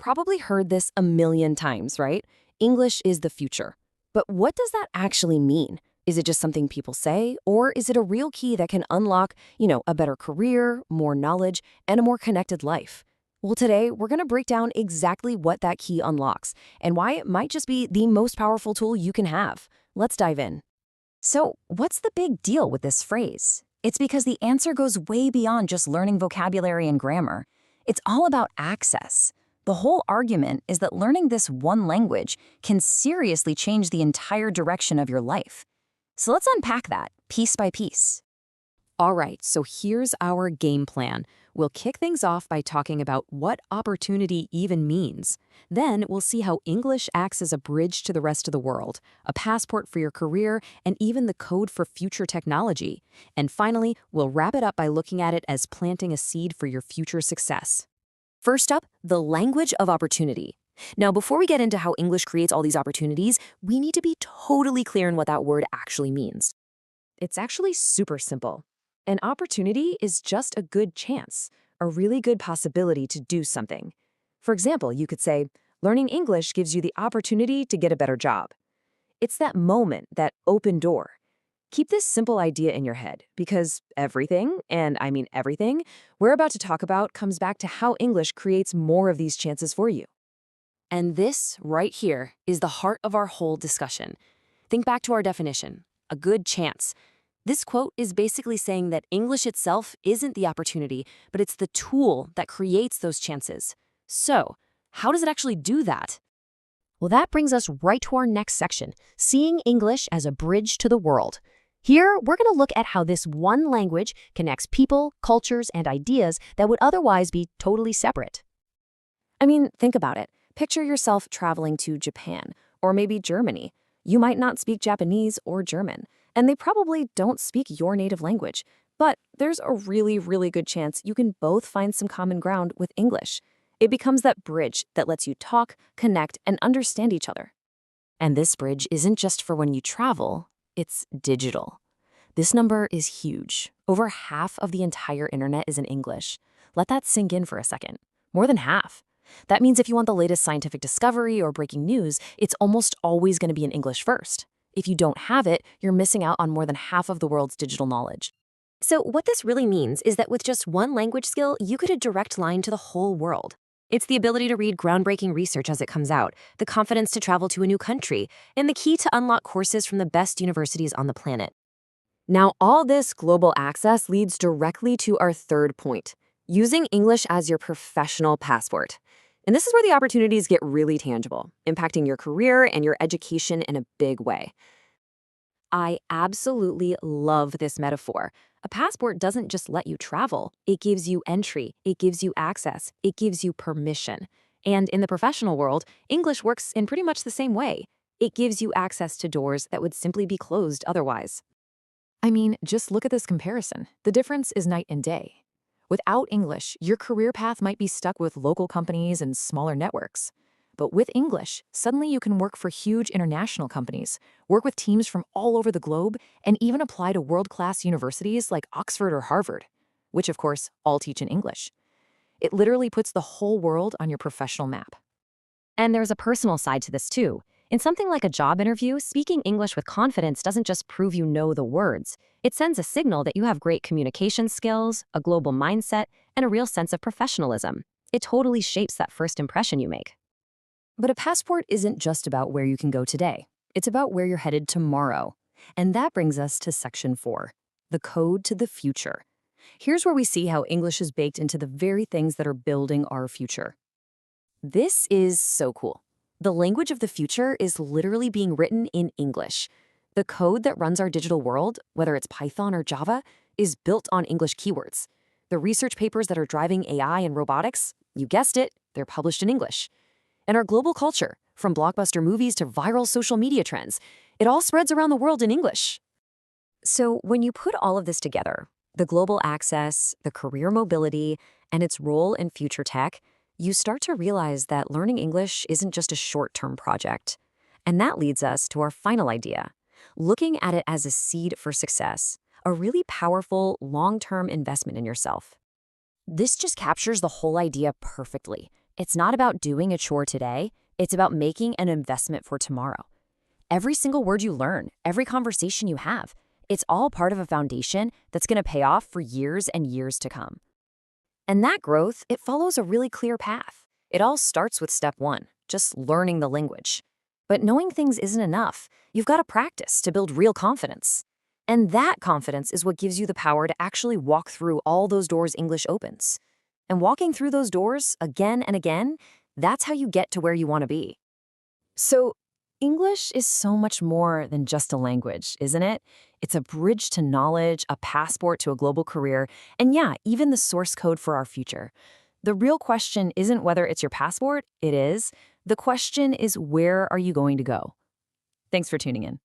probably heard this a million times, right? English is the future. But what does that actually mean? Is it just something people say, or is it a real key that can unlock, a better career, more knowledge, and a more connected life? Well, today, we're going to break down exactly what that key unlocks and why it might just be the most powerful tool you can have. Let's dive in. So, what's the big deal with this phrase? It's because the answer goes way beyond just learning vocabulary and grammar. It's all about access. The whole argument is that learning this one language can seriously change the entire direction of your life. So let's unpack that piece by piece. All right, so here's our game plan. We'll kick things off by talking about what opportunity even means. Then we'll see how English acts as a bridge to the rest of the world, a passport for your career, and even the code for future technology. And finally, we'll wrap it up by looking at it as planting a seed for your future success. First up, the language of opportunity. Now, before we get into how English creates all these opportunities, we need to be totally clear on what that word actually means. It's actually super simple. An opportunity is just a good chance, a really good possibility to do something. For example, you could say, learning English gives you the opportunity to get a better job. It's that moment, that open door. Keep this simple idea in your head, because everything, and I mean everything, we're about to talk about comes back to how English creates more of these chances for you. And this, right here, is the heart of our whole discussion. Think back to our definition, a good chance. This quote is basically saying that English itself isn't the opportunity, but it's the tool that creates those chances. So, how does it actually do that? Well, that brings us right to our next section, seeing English as a bridge to the world. Here, we're going to look at how this one language connects people, cultures, and ideas that would otherwise be totally separate. I mean, think about it. Picture yourself traveling to Japan, or maybe Germany. You might not speak Japanese or German, and they probably don't speak your native language. But there's a really, really good chance you can both find some common ground with English. It becomes that bridge that lets you talk, connect, and understand each other. And this bridge isn't just for when you travel, it's digital. This number is huge. Over half of the entire internet is in English. Let that sink in for a second. More than half. That means if you want the latest scientific discovery or breaking news, it's almost always going to be in English first. If you don't have it, you're missing out on more than half of the world's digital knowledge. So what this really means is that with just one language skill, you get a direct line to the whole world. It's the ability to read groundbreaking research as it comes out, the confidence to travel to a new country, and the key to unlock courses from the best universities on the planet. Now, all this global access leads directly to our third point, using English as your professional passport. And this is where the opportunities get really tangible, impacting your career and your education in a big way. I absolutely love this metaphor. A passport doesn't just let you travel. It gives you entry, it gives you access, it gives you permission. And in the professional world, English works in pretty much the same way. It gives you access to doors that would simply be closed otherwise. I mean, just look at this comparison. The difference is night and day. Without English, your career path might be stuck with local companies and smaller networks. But with English, suddenly you can work for huge international companies, work with teams from all over the globe, and even apply to world-class universities like Oxford or Harvard, which of course all teach in English. It literally puts the whole world on your professional map. And there's a personal side to this too. In something like a job interview, speaking English with confidence doesn't just prove you know the words. It sends a signal that you have great communication skills, a global mindset, and a real sense of professionalism. It totally shapes that first impression you make. But a passport isn't just about where you can go today. It's about where you're headed tomorrow. And that brings us to section 4, the code to the future. Here's where we see how English is baked into the very things that are building our future. This is so cool. The language of the future is literally being written in English. The code that runs our digital world, whether it's Python or Java, is built on English keywords. The research papers that are driving AI and robotics, you guessed it, they're published in English. And our global culture, from blockbuster movies to viral social media trends, it all spreads around the world in English. So when you put all of this together, the global access, the career mobility, and its role in future tech, you start to realize that learning English isn't just a short-term project. And that leads us to our final idea, looking at it as a seed for success, a really powerful, long-term investment in yourself. This just captures the whole idea perfectly. It's not about doing a chore today, it's about making an investment for tomorrow. Every single word you learn, every conversation you have, it's all part of a foundation that's going to pay off for years and years to come. And that growth, it follows a really clear path. It all starts with step one, just learning the language. But knowing things isn't enough. You've got to practice to build real confidence. And that confidence is what gives you the power to actually walk through all those doors English opens. And walking through those doors again and again, that's how you get to where you want to be. So, English is so much more than just a language, isn't it? It's a bridge to knowledge, a passport to a global career, and yeah, even the source code for our future. The real question isn't whether it's your passport, it is. The question is, where are you going to go? Thanks for tuning in.